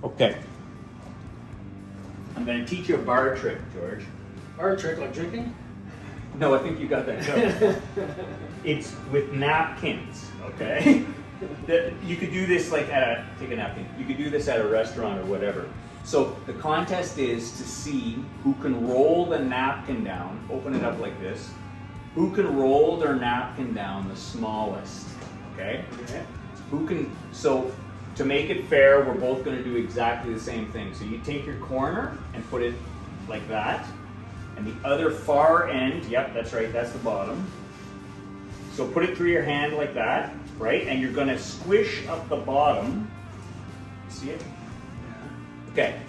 Okay. I'm going to teach you a bar trick, George. Bar trick like drinking? No, I think you got that covered. It's with napkins, okay? You could do this like take a napkin. You could do this at a restaurant or whatever. So the contest is to see who can roll the napkin down, open it up like this, who can roll their napkin down the smallest, okay? Okay. So to make it fair, we're both gonna do exactly the same thing. So you take your corner and put it like that, and the other far end, yep, that's right, that's the bottom. So put it through your hand like that, right? And you're gonna squish up the bottom. See it? Yeah. Okay.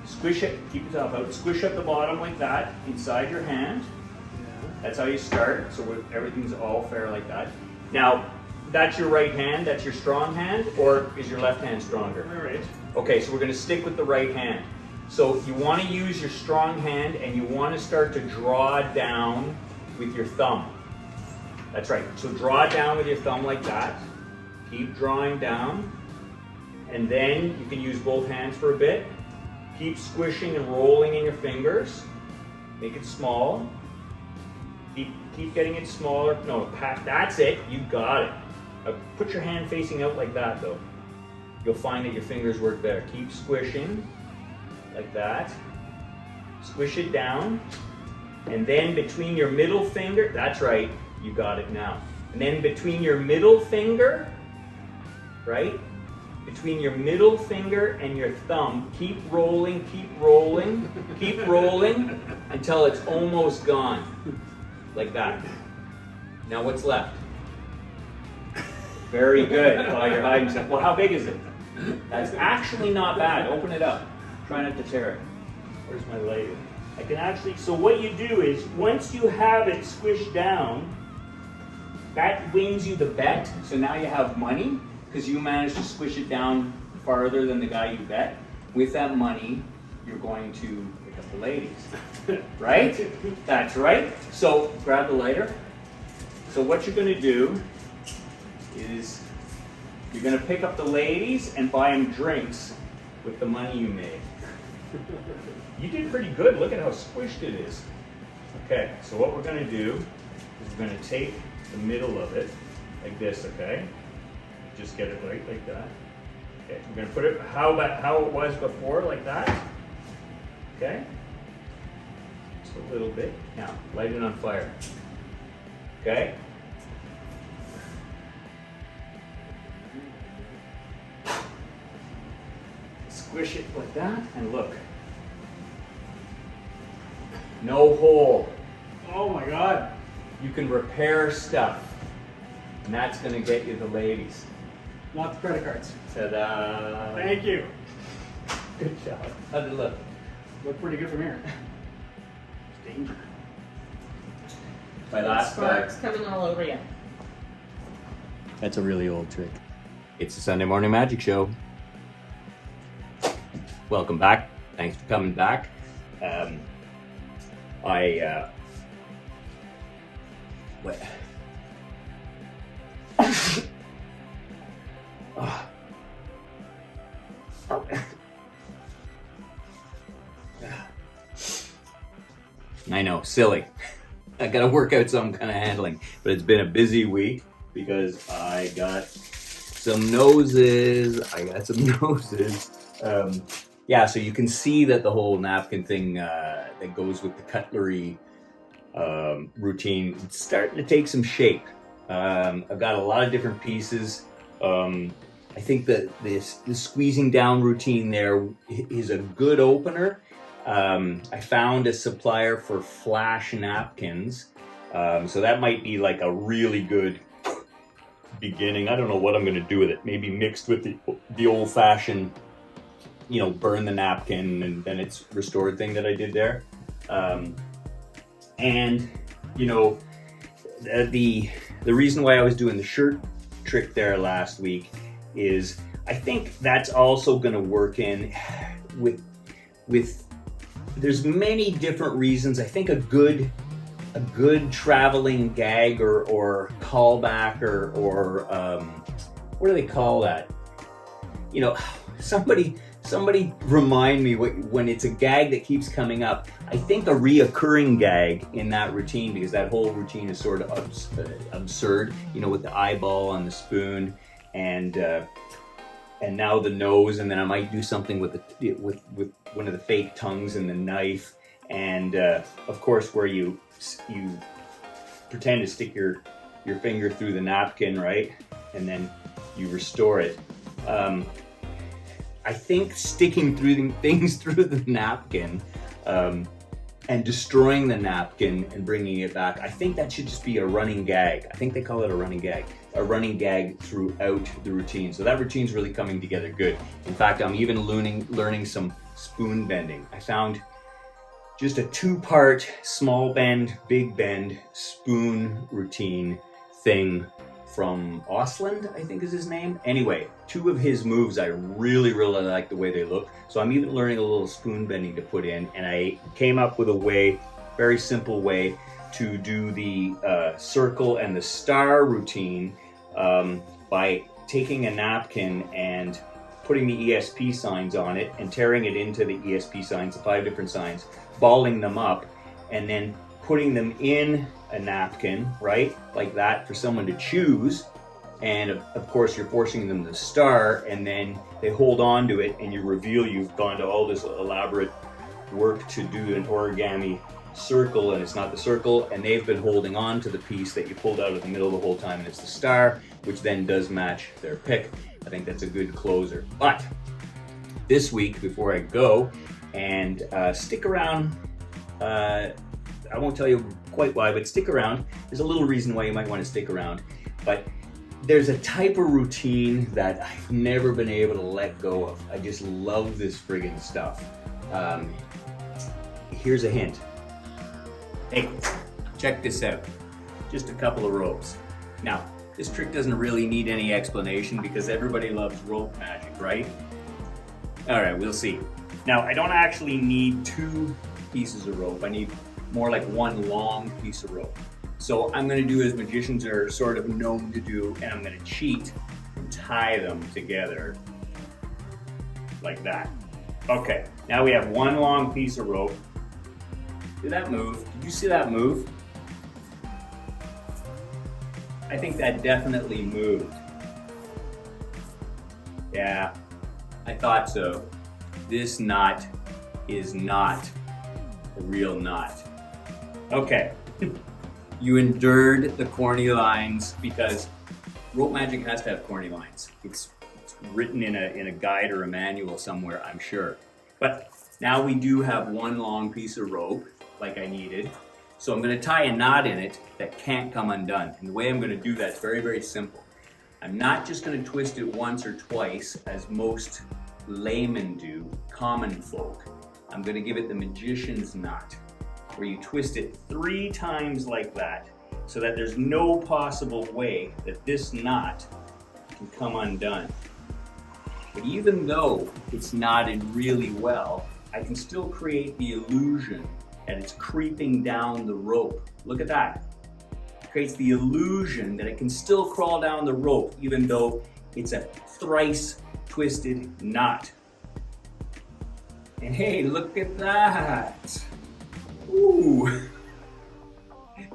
Squish it, keep the top out. Squish up the bottom like that inside your hand. Yeah. That's how you start. So everything's all fair like that. Now, that's your right hand, that's your strong hand, or is your left hand stronger? All right. Okay, so we're gonna stick with the right hand. So you wanna use your strong hand and you wanna start to draw down with your thumb. That's right, so draw down with your thumb like that. Keep drawing down. And then you can use both hands for a bit. Keep squishing and rolling in your fingers. Make it small. Keep getting it smaller. No, that's it, you got it. Put your hand facing out like that though. You'll find that your fingers work better. Keep squishing like that. Squish it down. And then between your middle finger, that's right, you got it now. And then between your middle finger, right? Between your middle finger and your thumb, keep rolling, keep rolling, keep rolling until it's almost gone. Like that. Now what's left? Very good. Oh, you're hiding stuff. Well, how big is it? That's actually not bad. Open it up. Try not to tear it. Where's my lighter? I can actually, so what you do is, once you have it squished down, that wins you the bet. So now you have money, because you managed to squish it down farther than the guy you bet. With that money, you're going to pick up the ladies. Right? That's right. So grab the lighter. So what you're going to do is you're going to pick up the ladies and buy them drinks with the money you made. You did pretty good. Look at how squished it is. Okay, so what we're going to do is we're going to take the middle of it like this, okay? Just get it right like that. Okay, we're going to put it how it was before, like that. Okay? Just a little bit. Now, light it on fire. Okay? Squish it like that, and look. No hole. Oh my God. You can repair stuff, and that's gonna get you the ladies. Not the credit cards. Ta-da! Thank you. Good job. How'd it look? Look pretty good from here. It's danger. My last Sparks coming all over you. That's a really old trick. It's the Sunday Morning Magic Show. Welcome back. Thanks for coming back. What? I know, silly. I gotta work out some kind of handling, but it's been a busy week because I got some noses. Yeah, so you can see that the whole napkin thing that goes with the cutlery routine, it's starting to take some shape. I've got a lot of different pieces. I think that this squeezing down routine there is a good opener. I found a supplier for flash napkins, so that might be like a really good beginning. I don't know what I'm going to do with it. Maybe mixed with the old-fashioned, burn the napkin and then it's restored thing that I did there. And the reason why I was doing the shirt trick there last week is I think that's also going to work in with there's many different reasons. I think a good traveling gag or callback or what do they call that? somebody remind me when it's a gag that keeps coming up. I think a reoccurring gag in that routine, because that whole routine is sort of absurd, with the eyeball on the spoon and now the nose, and then I might do something with one of the fake tongues and the knife, and of course where you pretend to stick your finger through the napkin, right, and then you restore it. I think sticking things through the napkin and destroying the napkin and bringing it back, I think that should just be a running gag. I think they call it a running gag throughout the routine. So that routine's really coming together good. In fact, I'm even learning some spoon bending. I found just a 2-part small bend, big bend spoon routine thing from Osland, I think is his name. Anyway, 2 of his moves, I really like the way they look. So I'm even learning a little spoon bending to put in, and I came up with a way, very simple way, to do the circle and the star routine by taking a napkin and putting the ESP signs on it and tearing it into the ESP signs, the 5 different signs, balling them up, and then putting them in a napkin, right, like that, for someone to choose. And of course you're forcing them to star, and then they hold on to it, and you reveal you've gone to all this elaborate work to do an origami circle, and it's not the circle, and they've been holding on to the piece that you pulled out of the middle the whole time, and it's the star, which then does match their pick. I think that's a good closer. But this week, before I go, and stick around, I won't tell you quite why, but stick around. There's a little reason why you might want to stick around. But there's a type of routine that I've never been able to let go of. I just love this friggin' stuff. Here's a hint. Hey, check this out. Just a couple of ropes. Now, this trick doesn't really need any explanation because everybody loves rope magic, right? All right, we'll see. Now, I don't actually need 2 pieces of rope. I need more like 1 long piece of rope. So I'm gonna do as magicians are sort of known to do, and I'm gonna cheat and tie them together like that. Okay, now we have 1 long piece of rope. Did that move? Did you see that move? I think that definitely moved. Yeah, I thought so. This knot is not a real knot. Okay, you endured the corny lines because rope magic has to have corny lines. It's written in a guide or a manual somewhere, I'm sure. But now we do have 1 long piece of rope, like I needed. So I'm going to tie a knot in it that can't come undone. And the way I'm going to do that is very, very simple. I'm not just going to twist it once or twice, as most laymen do, common folk. I'm going to give it the magician's knot, where you twist it 3 times like that, so that there's no possible way that this knot can come undone. But even though it's knotted really well, I can still create the illusion that it's creeping down the rope. Look at that. It creates the illusion that it can still crawl down the rope, even though it's a thrice twisted knot. And hey, look at that. Ooh.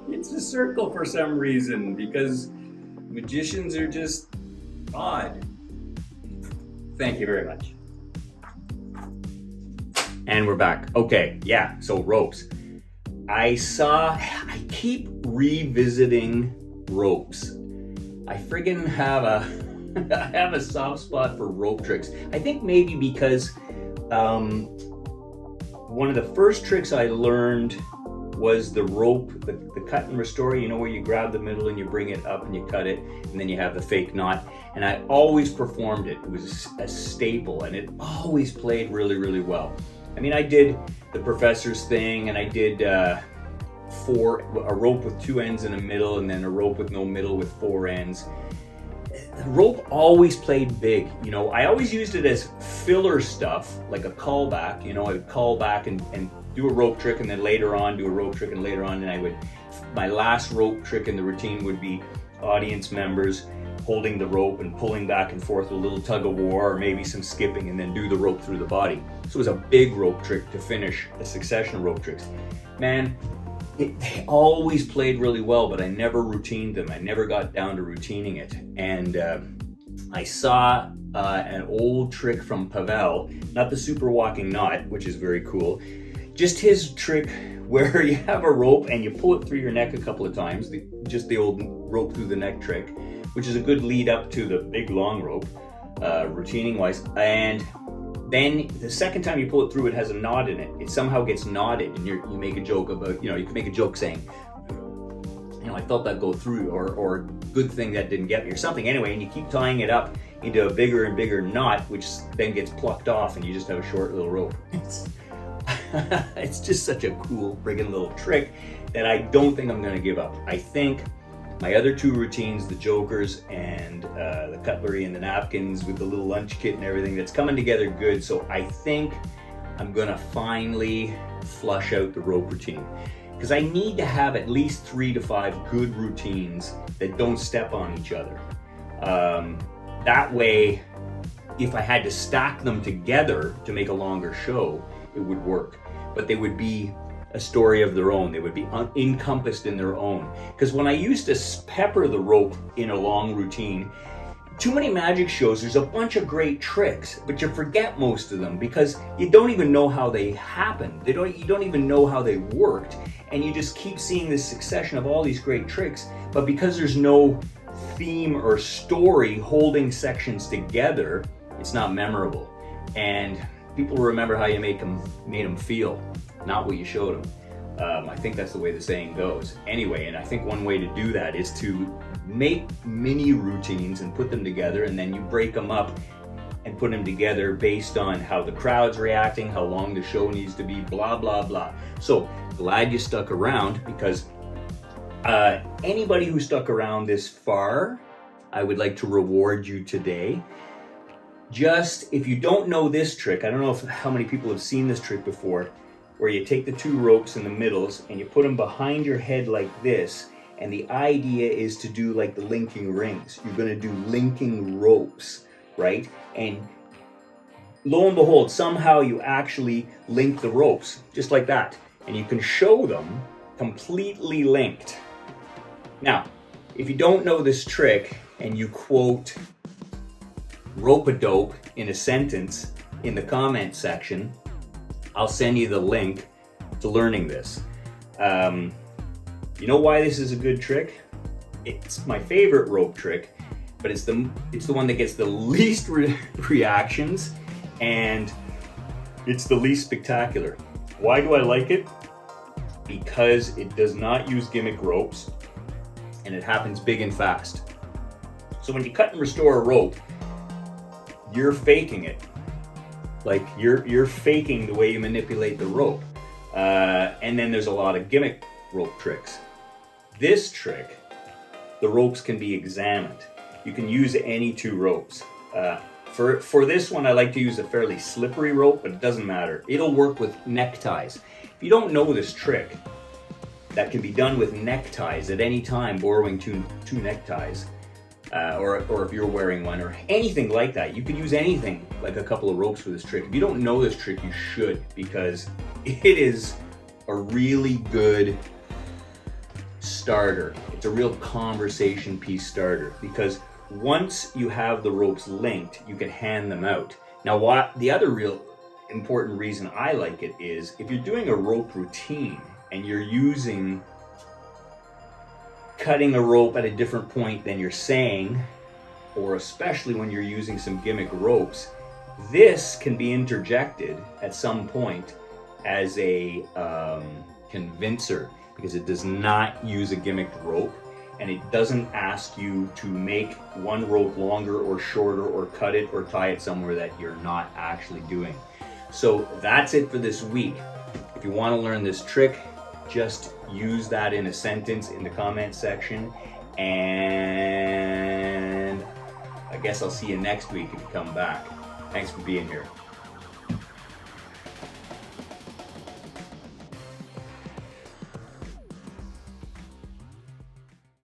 It's a circle for some reason, because magicians are just odd. Thank you very much. And we're back. Okay, yeah, so ropes. I keep revisiting ropes. I friggin' have a soft spot for rope tricks. I think maybe because one of the first tricks I learned was the rope, the cut and restore, where you grab the middle and you bring it up and you cut it, and then you have the fake knot. And I always performed it. It was a staple, and it always played really, really well. I mean, I did the professor's thing, and I did a rope with 2 ends and a middle, and then a rope with no middle with 4 ends. The rope always played big. I always used it as filler stuff, like a callback. I would call back and do a rope trick, and then later on do a rope trick, and later on, and my last rope trick in the routine would be audience members holding the rope and pulling back and forth, a little tug of war, or maybe some skipping, and then do the rope through the body. So it was a big rope trick to finish a succession of rope tricks. Man, they always played really well, but I never routined them. I never got down to routining it. And I saw an old trick from Pavel, not the super walking knot, which is very cool, just his trick where you have a rope and you pull it through your neck a couple of times, just the old rope through the neck trick, which is a good lead up to the big long rope, routining wise. And then the second time you pull it through, it has a knot in it. It somehow gets knotted, and you make a joke about, you can make a joke saying, I felt that go through, or good thing that didn't get me, or something. Anyway, and you keep tying it up into a bigger and bigger knot, which then gets plucked off, and you just have a short little rope. It's just such a cool friggin' little trick that I don't think I'm gonna give up. I think my other two routines, the jokers and the cutlery and the napkins with the little lunch kit and everything, that's coming together good. So I think I'm gonna finally flush out the rope routine, because I need to have at least 3 to 5 good routines that don't step on each other. That way, if I had to stack them together to make a longer show, it would work. But they would be a story of their own. They would be encompassed in their own. Because when I used to pepper the rope in a long routine, too many magic shows, there's a bunch of great tricks, but you forget most of them because you don't even know how they happened. You don't even know how they worked, and you just keep seeing this succession of all these great tricks, but because there's no theme or story holding sections together, it's not memorable. And people remember how you made them feel, not what you showed them. I think that's the way the saying goes. Anyway, and I think one way to do that is to make mini routines and put them together, and then you break them up and put them together based on how the crowd's reacting, how long the show needs to be, blah, blah, blah. So glad you stuck around, because anybody who stuck around this far, I would like to reward you today. Just, if you don't know this trick, I don't know how many people have seen this trick before, where you take the 2 ropes in the middles and you put them behind your head like this, and the idea is to do like the linking rings. You're going to do linking ropes, right? And lo and behold, somehow you actually link the ropes, just like that. And you can show them completely linked. Now, if you don't know this trick and you quote rope-a-dope in a sentence in the comment section, I'll send you the link to learning this. You know why this is a good trick? It's my favorite rope trick, but it's the one that gets the least reactions, and it's the least spectacular. Why do I like it? Because it does not use gimmick ropes, and it happens big and fast. So when you cut and restore a rope, you're faking it. Like you're faking the way you manipulate the rope. And then there's a lot of gimmick rope tricks. This trick, the ropes can be examined. You can use any 2 ropes. For this one, I like to use a fairly slippery rope, but it doesn't matter. It'll work with neckties. If you don't know this trick, that can be done with neckties at any time, borrowing two neckties. Or if you're wearing one, or anything like that. You could use anything, like a couple of ropes for this trick. If you don't know this trick, you should, because it is a really good starter. It's a real conversation piece starter, because once you have the ropes linked, you can hand them out. Now, the other real important reason I like it is, if you're doing a rope routine and you're cutting a rope at a different point than you're saying, or especially when you're using some gimmick ropes, this can be interjected at some point as a convincer, because it does not use a gimmicked rope, and it doesn't ask you to make one rope longer or shorter, or cut it or tie it somewhere that you're not actually doing. So that's it for this week. If you want to learn this trick, just use that in a sentence in the comment section, and I guess I'll see you next week if you come back. Thanks for being here.